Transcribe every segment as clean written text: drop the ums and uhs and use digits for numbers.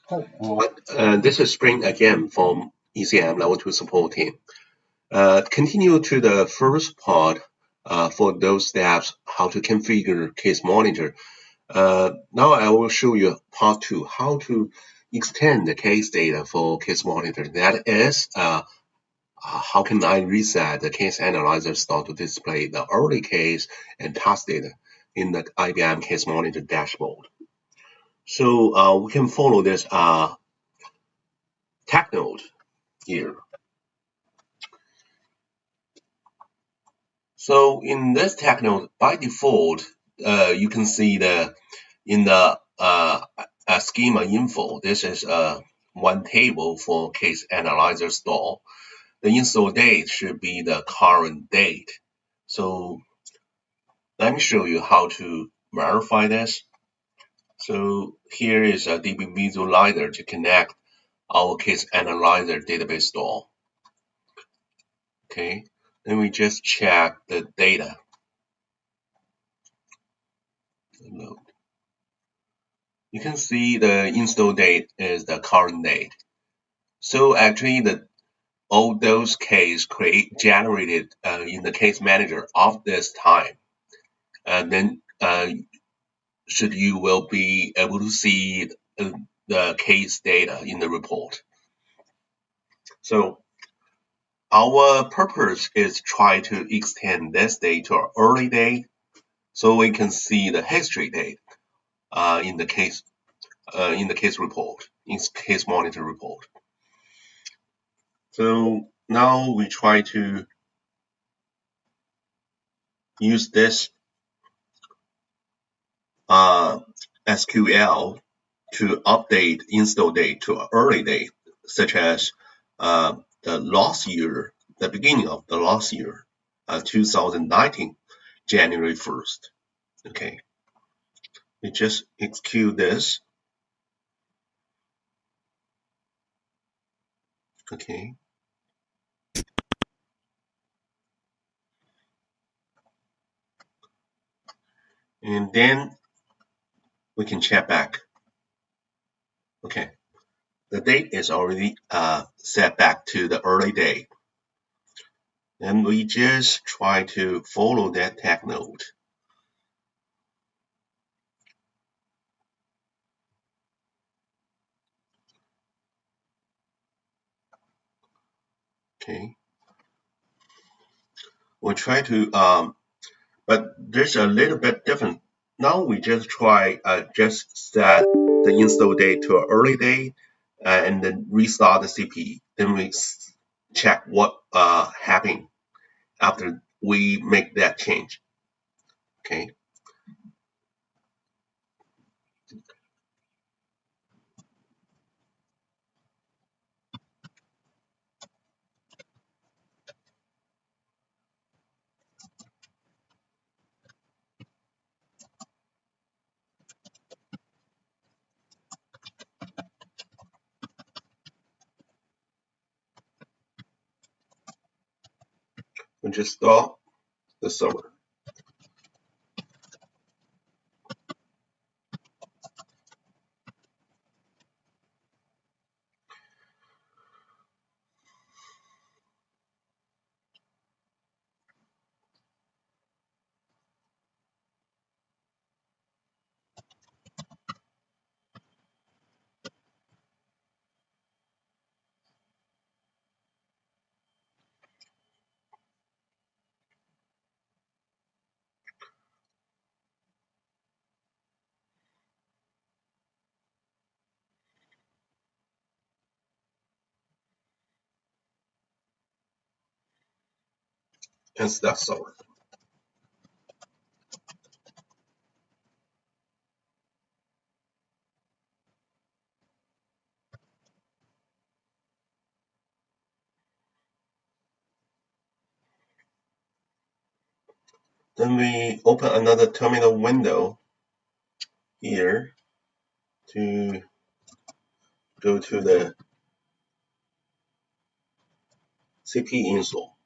This is Spring again from ECM Level 2 support team. Continue to the first part for those steps, how to configure Case Monitor. Now I will show you part 2, how to extend the case data for Case Monitor. That is, how can I reset the case analyzer store to display the early case and past data in the IBM Case Monitor dashboard. So we can follow this tech note here. So in this tech note, by default, you can see in the schema info, this is one table for case analyzer store. The install date should be the current date. So let me show you how to verify this. So here is a DB visualizer to connect our case analyzer database store. Okay, then we just check the data. Load. You can see the install date is the current date. So actually, all those cases generated in the case manager of this time, then should you will be able to see the case data in the report. So our purpose is try to extend this date to an early date, so we can see the history date in the case report, in case monitor report. So now we try to use this SQL to update install date to an early date, such as the last year, the beginning of the last year, 2019, January 1st. Okay, we just execute this. Okay. And then we can check back. Okay, the date is already set back to the early date. And we just try to follow that tag note. Okay. We'll try to, but there's a little bit different. Now we just try, just set the install date to an early date and then restart the CPE. Then we check what happened after we make that change. Okay. We just stop the server. And start server. Then we open another terminal window here to go to the CP install.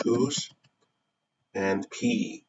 Tools and PE.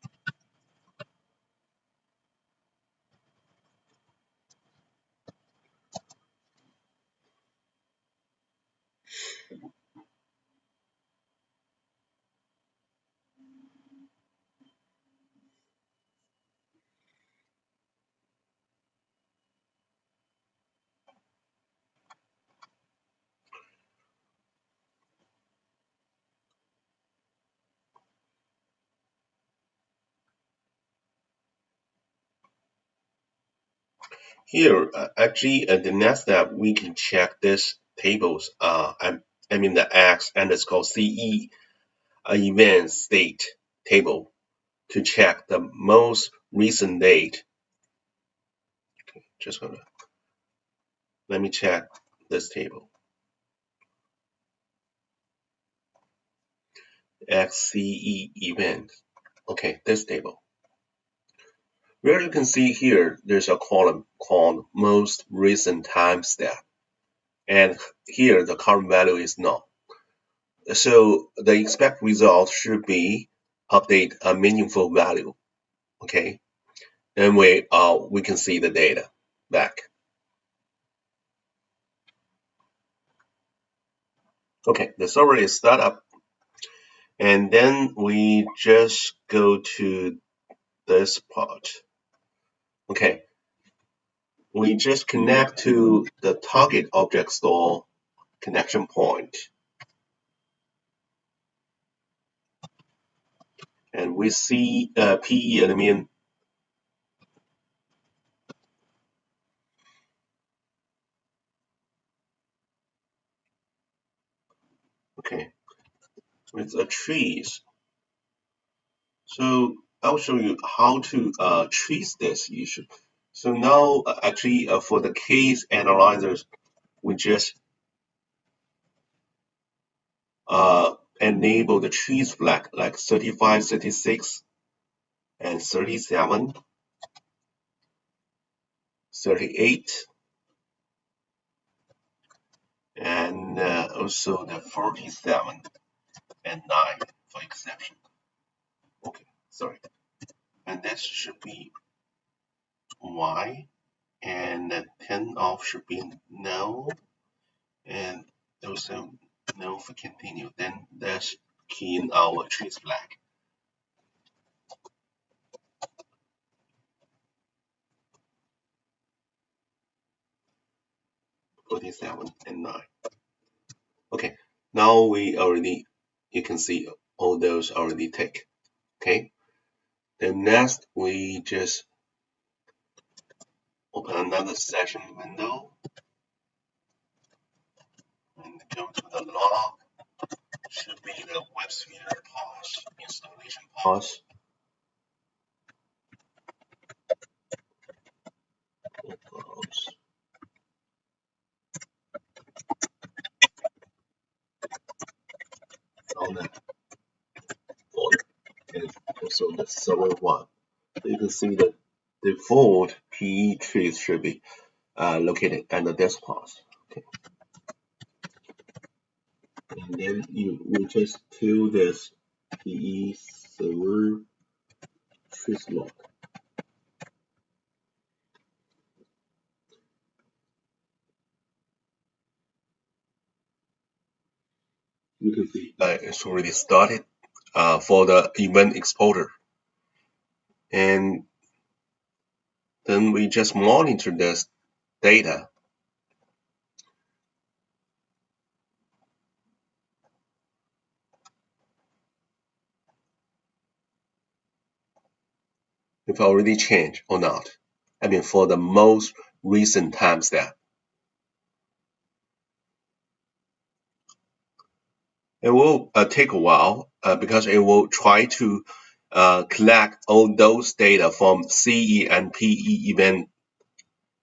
Here, actually, the next step, we can check this tables. I mean the X underscore CE event state table to check the most recent date. Just gonna let me check this table. XCE event. Okay, this table. Where you can see here, there's a column called most recent timestamp. And here the current value is null. So the expect result should be update a meaningful value. Okay. And we can see the data back. Okay, the server is start up. And then we just go to this part. Okay. We just connect to the target object store connection point. And we see PE admin. Okay, with the trees. So I'll show you how to trace this issue. So now, actually, for the case analyzers, we just enable the trees flag like 35, 36, and 37, 38, and also the 47 and 9 for exception. Okay, sorry. And this should be Y, and the 10 off should be no, and also no for continue. Then that's key in our trace flag. (47) and 9. Okay, now you can see all those already take. Okay, then next we just open another session window and go to the log. Should be the WebSphere pause installation pause. On that folder, and also the server one. So you can see the default PE trees should be located under this path. Okay. And then we just kill this PE server trace log. You can see it's already started for the event exporter. And then we just monitor this data. If already changed or not. I mean, for the most recent timestamp. It will take a while because it will try to collect all those data from CE and PE event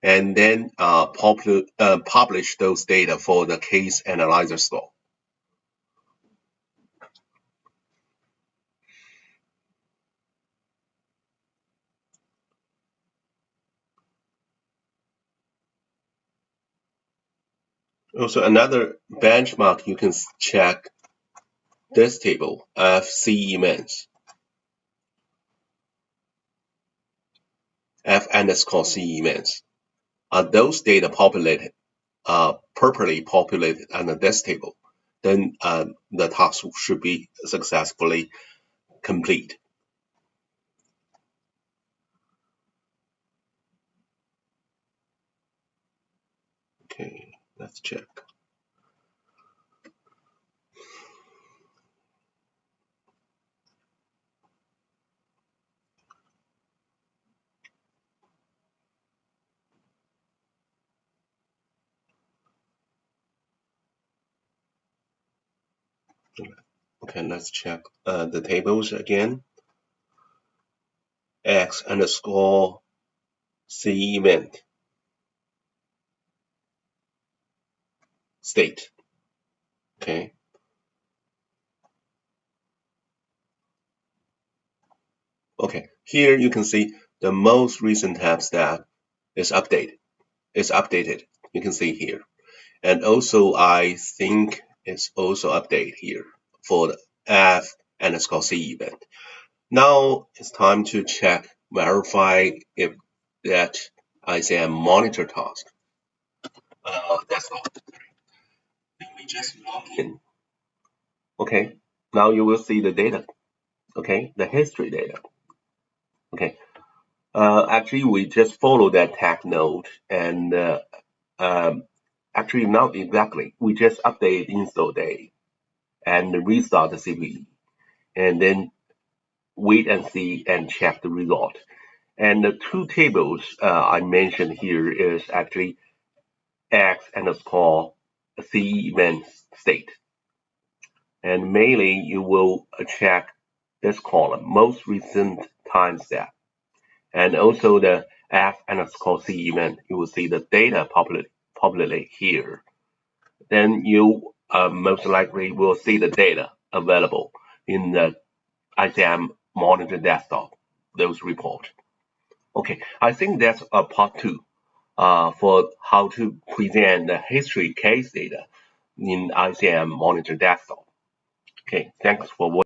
and then publish those data for the case analyzer store. Also, another benchmark you can check this table, FC events, F underscore C events, are those data populated, properly populated under this table, then the task should be successfully complete. Okay, let's check. Okay, let's check the tables again. X underscore C event state. Okay. Okay, here you can see the most recent tab stat is updated. It's updated. You can see here. And also, I think it's also updated here for the F underscore C event. Now it's time to check, verify if that ICM monitor task. That's all. Let me just log in. Okay, now you will see the data. Okay, the history data. Okay, actually we just follow that tag node and actually not exactly. We just update install date and restart the CPU and then wait and see and check the result. And the two tables I mentioned here is actually X underscore C event state. And mainly you will check this column, most recent timestamp. And also the F underscore C event, you will see the data populate here. Then you most likely will see the data available in the ICM monitor desktop, those reports. Okay, I think that's part two for how to present the history case data in ICM monitor desktop. Okay, thanks for watching.